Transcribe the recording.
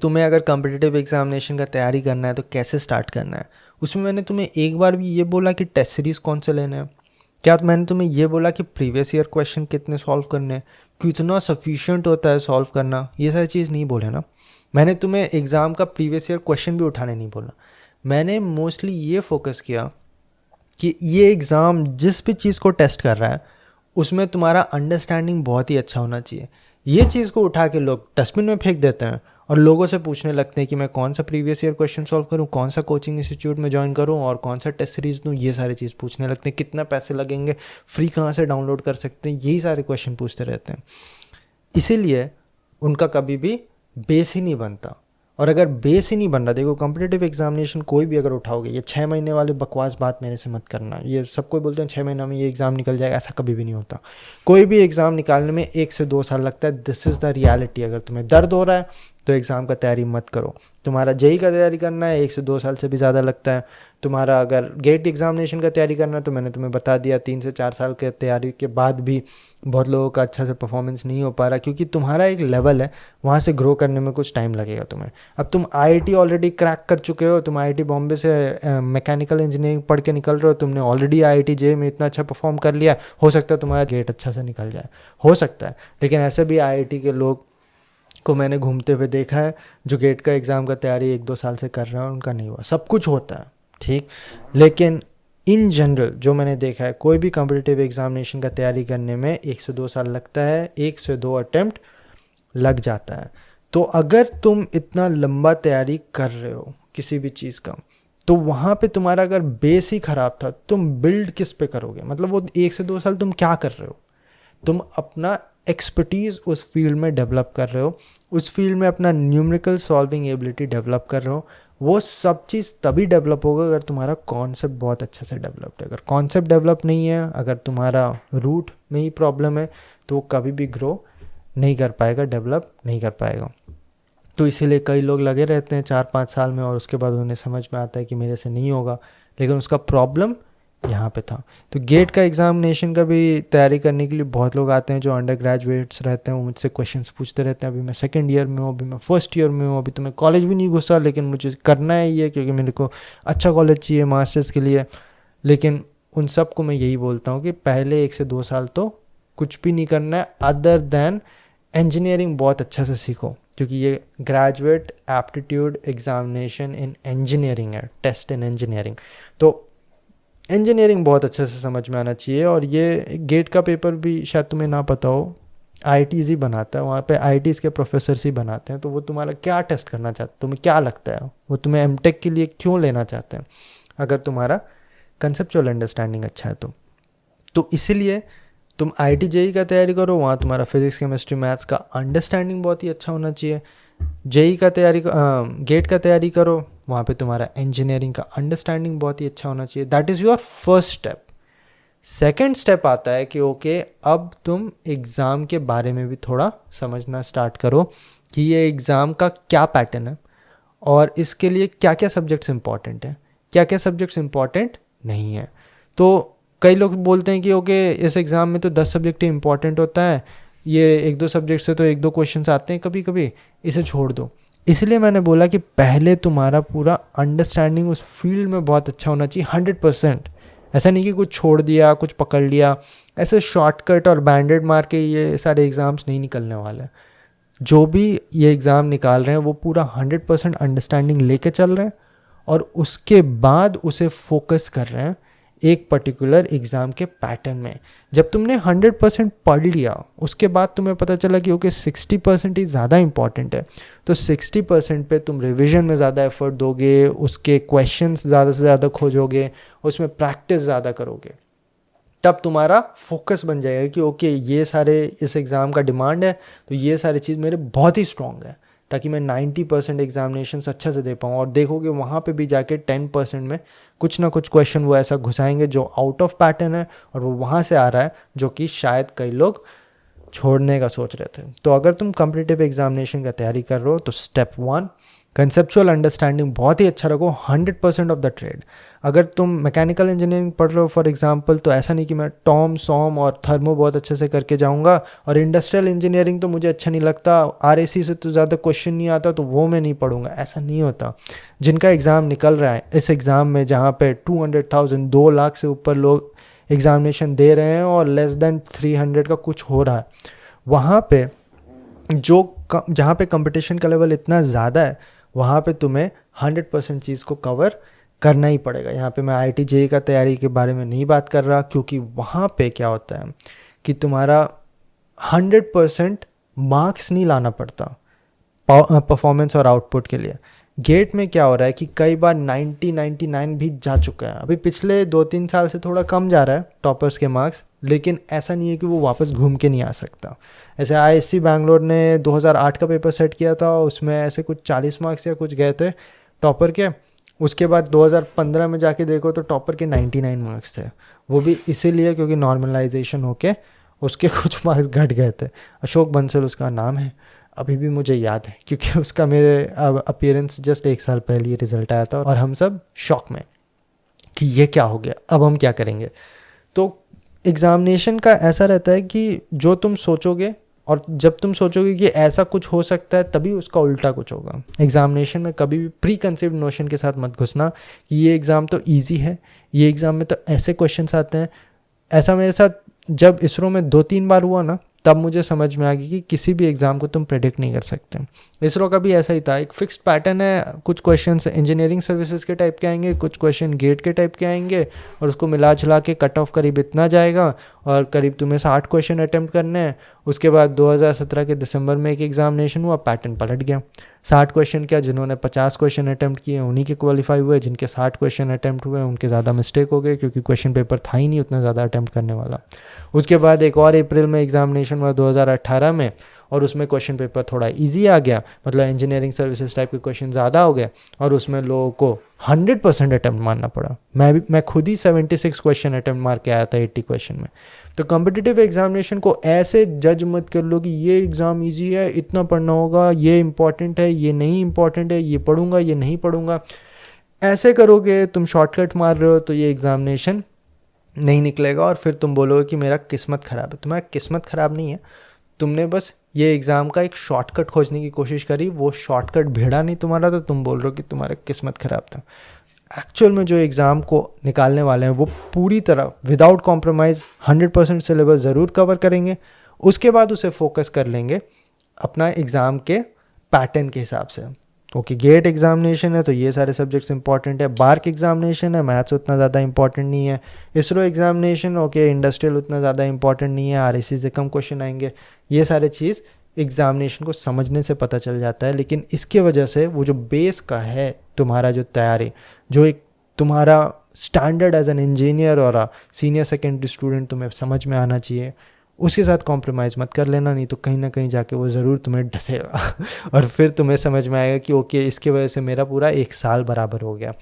तुम्हें अगर competitive examination का तैयारी करना है तो कैसे स्टार्ट करना है। उसमें मैंने तुम्हें एक बार भी ये बोला कि टेस्ट सीरीज़ कौन से लेने हैं? क्या मैंने तुम्हें ये बोला कि प्रीवियस ईयर क्वेश्चन कितने सॉल्व करने हैं, कितना सफिशिएंट होता है सॉल्व करना? ये सारी चीज़ नहीं बोले ना। मैंने तुम्हें एग्ज़ाम का प्रीवियस ईयर क्वेश्चन भी उठाने नहीं बोला। मैंने मोस्टली ये फोकस किया कि ये एग्ज़ाम जिस भी चीज़ को टेस्ट कर रहा है उसमें तुम्हारा अंडरस्टैंडिंग बहुत ही अच्छा होना चाहिए। ये चीज़ को उठा के लोग डस्टबिन में फेंक देते हैं और लोगों से पूछने लगते हैं कि मैं कौन सा प्रीवियस ईयर क्वेश्चन सॉल्व करूं, कौन सा कोचिंग इंस्टीट्यूट में ज्वाइन करूं और कौन सा टेस्ट सीरीज दूं। ये सारी चीज़ पूछने लगते हैं, कितना पैसे लगेंगे, फ्री कहाँ से डाउनलोड कर सकते हैं, यही सारे क्वेश्चन पूछते रहते हैं। इसीलिए उनका कभी भी बेस ही नहीं बनता। और अगर बेस ही नहीं बन रहा, देखो कॉम्पिटिटिव एग्जामिनेशन कोई भी अगर उठाओगे, ये 6 महीने वाले बकवास बात मेरे से मत करना। ये सब कोई बोलते हैं 6 महीना में ये एग्ज़ाम निकल जाएगा, ऐसा कभी भी नहीं होता। कोई भी एग्ज़ाम निकालने में 1 से 2 साल लगता है। This is the reality. अगर तुम्हें दर्द हो रहा है तो एग्ज़ाम का तैयारी मत करो। तुम्हारा जेई का तैयारी करना है 1 से 2 साल से भी ज़्यादा लगता है। तुम्हारा अगर गेट एग्जामिनेशन का तैयारी करना है तो मैंने तुम्हें बता दिया 3 से 4 साल के तैयारी के बाद भी बहुत लोगों का अच्छा से परफॉर्मेंस नहीं हो पा रहा, क्योंकि तुम्हारा एक लेवल है, वहाँ से ग्रो करने में कुछ टाइम लगेगा तुम्हें। अब तुम आईआईटी ऑलरेडी क्रैक कर चुके हो, तुम आईआईटी बॉम्बे से मैकेनिकल इंजीनियरिंग पढ़ के निकल रहे हो, तुमने ऑलरेडी आईआईटी जे में इतना अच्छा परफॉर्म कर लिया, हो सकता है तुम्हारा गेट अच्छा से निकल जाए, हो सकता है। लेकिन ऐसे भी आईआईटी के लोग को मैंने घूमते हुए देखा है जो गेट का एग्ज़ाम का तैयारी 1-2 साल से कर रहे हैं, उनका नहीं हुआ। सब कुछ होता है ठीक, लेकिन इन जनरल जो मैंने देखा है, कोई भी कॉम्पिटिटिव एग्जामिनेशन का तैयारी करने में 1 से 2 साल लगता है, 1 से 2 अटेम्प्ट लग जाता है। तो अगर तुम इतना लंबा तैयारी कर रहे हो किसी भी चीज़ का, तो वहाँ पे तुम्हारा अगर बेस ही ख़राब था, तुम बिल्ड किस पे करोगे? मतलब वो 1 से 2 साल तुम क्या कर रहे हो? तुम अपना एक्सपर्टीज़ उस फील्ड में डेवलप कर रहे हो, उस फील्ड में अपना न्यूमेरिकल सॉल्विंग एबिलिटी डेवलप कर रहे हो। वो सब चीज़ तभी डेवलप होगा अगर तुम्हारा कॉन्सेप्ट बहुत अच्छे से डेवलप्ड है। अगर कॉन्सेप्ट डेवलप नहीं है, अगर तुम्हारा रूट में ही प्रॉब्लम है, तो वो कभी भी ग्रो नहीं कर पाएगा, डेवलप नहीं कर पाएगा। तो इसीलिए कई लोग लगे रहते हैं 4-5 साल में और उसके बाद उन्हें समझ में आता है कि मेरे से नहीं होगा, लेकिन उसका प्रॉब्लम यहाँ पे था। तो गेट का एग्जामिनेशन का भी तैयारी करने के लिए बहुत लोग आते हैं जो अंडर ग्रेजुएट्स रहते हैं, वो मुझसे क्वेश्चंस पूछते रहते हैं। अभी मैं सेकंड ईयर में हूँ, अभी मैं फर्स्ट ईयर में हूँ, अभी तो मैं कॉलेज भी नहीं घुसा, लेकिन मुझे करना है ये, क्योंकि मेरे को अच्छा कॉलेज चाहिए मास्टर्स के लिए। लेकिन उन सब को मैं यही बोलता हूँ कि पहले 1 से 2 साल तो कुछ भी नहीं करना है अदर दैन इंजीनियरिंग बहुत अच्छा से सीखो, क्योंकि ये graduate aptitude examination in engineering है, टेस्ट इन इंजीनियरिंग। तो इंजीनियरिंग बहुत अच्छे से समझ में आना चाहिए। और ये गेट का पेपर भी शायद तुम्हें ना पता हो, आईआईटीज़ ही बनाता है, वहाँ पे आईआईटीज़ के प्रोफेसर्स ही बनाते हैं। तो वो तुम्हारा क्या टेस्ट करना चाहते हैं, तुम्हें क्या लगता है वो तुम्हें एमटेक के लिए क्यों लेना चाहते हैं, अगर तुम्हारा कंसेप्चुअल अंडरस्टैंडिंग अच्छा है तो इसीलिए तुम आईआईटी जेई का तैयारी करो, वहाँ तुम्हारा फिजिक्स केमिस्ट्री मैथ्स का अंडरस्टैंडिंग बहुत ही अच्छा होना चाहिए। जेई का तैयारी गेट का तैयारी करो, वहाँ पे तुम्हारा इंजीनियरिंग का अंडरस्टैंडिंग बहुत ही अच्छा होना चाहिए। That is your first step. Second step आता है कि ओके, अब तुम एग्ज़ाम के बारे में भी थोड़ा समझना स्टार्ट करो कि ये एग्ज़ाम का क्या पैटर्न है और इसके लिए क्या क्या सब्जेक्ट्स इंपॉर्टेंट हैं, क्या क्या सब्जेक्ट्स इंपॉर्टेंट नहीं है। तो कई लोग बोलते हैं कि ओके, इस एग्ज़ाम में तो 10 सब्जेक्ट ही इंपॉर्टेंट होता है, ये 1-2 सब्जेक्ट से तो 1-2 क्वेश्चंस आते हैं कभी कभी, इसे छोड़ दो। इसलिए मैंने बोला कि पहले तुम्हारा पूरा अंडरस्टैंडिंग उस फील्ड में बहुत अच्छा होना चाहिए, 100%। ऐसा नहीं कि कुछ छोड़ दिया, कुछ पकड़ लिया। ऐसे शॉर्टकट और बैंडेड मार के ये सारे एग्ज़ाम्स नहीं निकलने वाले। जो भी ये एग्ज़ाम निकाल रहे हैं वो पूरा 100% अंडरस्टैंडिंग लेके चल रहे हैं और उसके बाद उसे फोकस कर रहे हैं एक पर्टिकुलर एग्ज़ाम के पैटर्न में। जब तुमने 100% पढ़ लिया, उसके बाद तुम्हें पता चला कि ओके 60% ही ज़्यादा इंपॉर्टेंट है, तो 60% पे तुम रिवीजन में ज़्यादा एफर्ट दोगे, उसके क्वेश्चंस ज़्यादा से ज़्यादा खोजोगे, उसमें प्रैक्टिस ज़्यादा करोगे। तब तुम्हारा फोकस बन जाएगा कि ओके, ये सारे इस एग्ज़ाम का डिमांड है, तो ये सारी चीज़ मेरे बहुत ही स्ट्रॉन्ग है, ताकि मैं 90% एग्जामिनेशन अच्छा से दे पाऊँ। और देखोगे वहाँ पे भी जाके 10% में कुछ ना कुछ क्वेश्चन वो ऐसा घुसाएंगे जो आउट ऑफ पैटर्न है और वो वहाँ से आ रहा है, जो कि शायद कई लोग छोड़ने का सोच रहे थे। तो अगर तुम कॉम्पिटिटिव एग्जामिनेशन का तैयारी कर रहे हो तो स्टेप 1, कंसेप्चुअल अंडरस्टैंडिंग बहुत ही अच्छा रखो, 100% ऑफ द ट्रेड। अगर तुम मैकेनिकल इंजीनियरिंग पढ़ रहे हो फॉर एग्जांपल, तो ऐसा नहीं कि मैं टॉम सॉम और थर्मो बहुत अच्छे से करके जाऊंगा, और इंडस्ट्रियल इंजीनियरिंग तो मुझे अच्छा नहीं लगता, आरएसी से तो ज़्यादा क्वेश्चन नहीं आता तो वो मैं नहीं पढ़ूंगा, ऐसा नहीं होता। जिनका एग्ज़ाम निकल रहा है इस एग्ज़ाम में, जहाँ पे 200,000 2 लाख से ऊपर लोग एग्ज़ामिनेशन दे रहे हैं और लेस देन 300 का कुछ हो रहा है, वहाँ पे जहाँ पे कंपटीशन का लेवल इतना ज़्यादा है, वहाँ पे तुम्हें 100% चीज़ को कवर करना ही पड़ेगा। यहाँ पे मैं IIT JEE का तैयारी के बारे में नहीं बात कर रहा, क्योंकि वहाँ पे क्या होता है कि तुम्हारा 100% मार्क्स नहीं लाना पड़ता परफॉर्मेंस और आउटपुट के लिए। गेट में क्या हो रहा है कि कई बार 99 भी जा चुका है, अभी पिछले 2-3 साल से थोड़ा कम जा रहा है टॉपर्स के मार्क्स, लेकिन ऐसा नहीं है कि वो वापस घूम के नहीं आ सकता। ऐसे IISc बैंगलोर ने 2008 का पेपर सेट किया था, उसमें ऐसे कुछ 40 मार्क्स या कुछ गए थे टॉपर के। उसके बाद 2015 में जाके देखो तो टॉपर के 99 मार्क्स थे, वो भी इसीलिए क्योंकि नॉर्मलाइजेशन होके उसके कुछ मार्क्स घट गए थे। अशोक बंसल उसका नाम है, अभी भी मुझे याद है क्योंकि उसका मेरे अपीयरेंस जस्ट 1 साल पहले ही रिजल्ट आया था, और हम सब शॉक में कि ये क्या हो गया, अब हम क्या करेंगे। तो एग्ज़ामिनेशन का ऐसा रहता है कि जो तुम सोचोगे, और जब तुम सोचोगे कि ऐसा कुछ हो सकता है, तभी उसका उल्टा कुछ होगा। एग्ज़ामिनेशन में कभी भी प्री कंसीव्ड नोशन के साथ मत घुसना कि ये एग्ज़ाम तो ईजी है, ये एग्ज़ाम में तो ऐसे क्वेश्चंस आते हैं। ऐसा मेरे साथ जब इसरो में 2-3 बार हुआ ना, तब मुझे समझ में आ गई कि किसी भी एग्ज़ाम को तुम प्रेडिक्ट नहीं कर सकते। इसरो का भी ऐसा ही था, एक फिक्स्ड पैटर्न है, कुछ क्वेश्चन इंजीनियरिंग सर्विसेज के टाइप के आएंगे, कुछ क्वेश्चन गेट के टाइप के आएंगे, और उसको मिला जुला के कट ऑफ करीब इतना जाएगा, और करीब तुम्हें 60 क्वेश्चन अटैम्प्ट करने हैं। उसके बाद 2017 के दिसंबर में एक एग्जामिनेशन हुआ, पैटर्न पलट गया। 60 क्वेश्चन क्या, जिन्होंने 50 क्वेश्चन अटैम्प्ट किए उन्हीं के क्वालिफाई हुए, जिनके 60 क्वेश्चन अटैम्प्ट हुए उनके ज़्यादा मिस्टेक हो गए, क्योंकि क्वेश्चन पेपर था ही नहीं उतना ज़्यादा अटैम्प्ट करने वाला। उसके बाद एक और अप्रैल में एग्जामिनेशन हुआ 2018 में, और उसमें क्वेश्चन पेपर थोड़ा इजी आ गया, मतलब इंजीनियरिंग सर्विसेज टाइप के क्वेश्चन ज़्यादा हो गए, और उसमें लोगों को 100% अटैम्प्ट मारना पड़ा। मैं खुद ही 76 क्वेश्चन अटैम्प्ट मार के आया था 80 क्वेश्चन में। तो कॉम्पिटिटिव एग्जामिनेशन को ऐसे जज मत कर लो कि ये एग्ज़ाम ईजी है, इतना पढ़ना होगा, ये इंपॉर्टेंट है, ये नहीं इंपॉर्टेंट है, ये पढ़ूंगा, ये नहीं पढ़ूंगा। ऐसे करोगे, तुम शॉर्टकट मार रहे हो, तो ये एग्जामिनेशन नहीं निकलेगा, और फिर तुम बोलोगे कि मेरा किस्मत ख़राब है। तुम्हारा किस्मत ख़राब नहीं है, तुमने बस ये एग्ज़ाम का एक शॉर्टकट खोजने की कोशिश करी, वो शॉर्टकट भिड़ा नहीं तुम्हारा, तो तुम बोल रहे हो कि तुम्हारा किस्मत ख़राब था। एक्चुअल में जो एग्ज़ाम को निकालने वाले हैं वो पूरी तरह विदाउट कॉम्प्रोमाइज़ 100% सिलेबस ज़रूर कवर करेंगे, उसके बाद उसे फोकस कर लेंगे अपना एग्ज़ाम के पैटर्न के हिसाब से। ओके, गेट एग्जामिनेशन है तो ये सारे सब्जेक्ट्स इंपॉर्टेंट है, बार्क एग्जामिनेशन है, मैथ्स उतना ज़्यादा इंपॉर्टेंट नहीं है, इसरो एग्जामिनेशन ओके, इंडस्ट्रियल उतना ज़्यादा इंपॉर्टेंट नहीं है, आरएसी से कम क्वेश्चन आएंगे। ये सारे चीज़ एग्जामिनेशन को समझने से पता चल जाता है, लेकिन इसके वजह से वो जो बेस का है तुम्हारा जो तैयारी, जो एक तुम्हारा स्टैंडर्ड एज एन इंजीनियर और सीनियर सेकेंडरी स्टूडेंट तुम्हें समझ में आना चाहिए, उसके साथ कॉम्प्रोमाइज़ मत कर लेना, नहीं तो कहीं ना कहीं जाके वो ज़रूर तुम्हें ढसेगा और फिर तुम्हें समझ में आएगा कि ओके, इसकी वजह से मेरा पूरा 1 साल बराबर हो गया।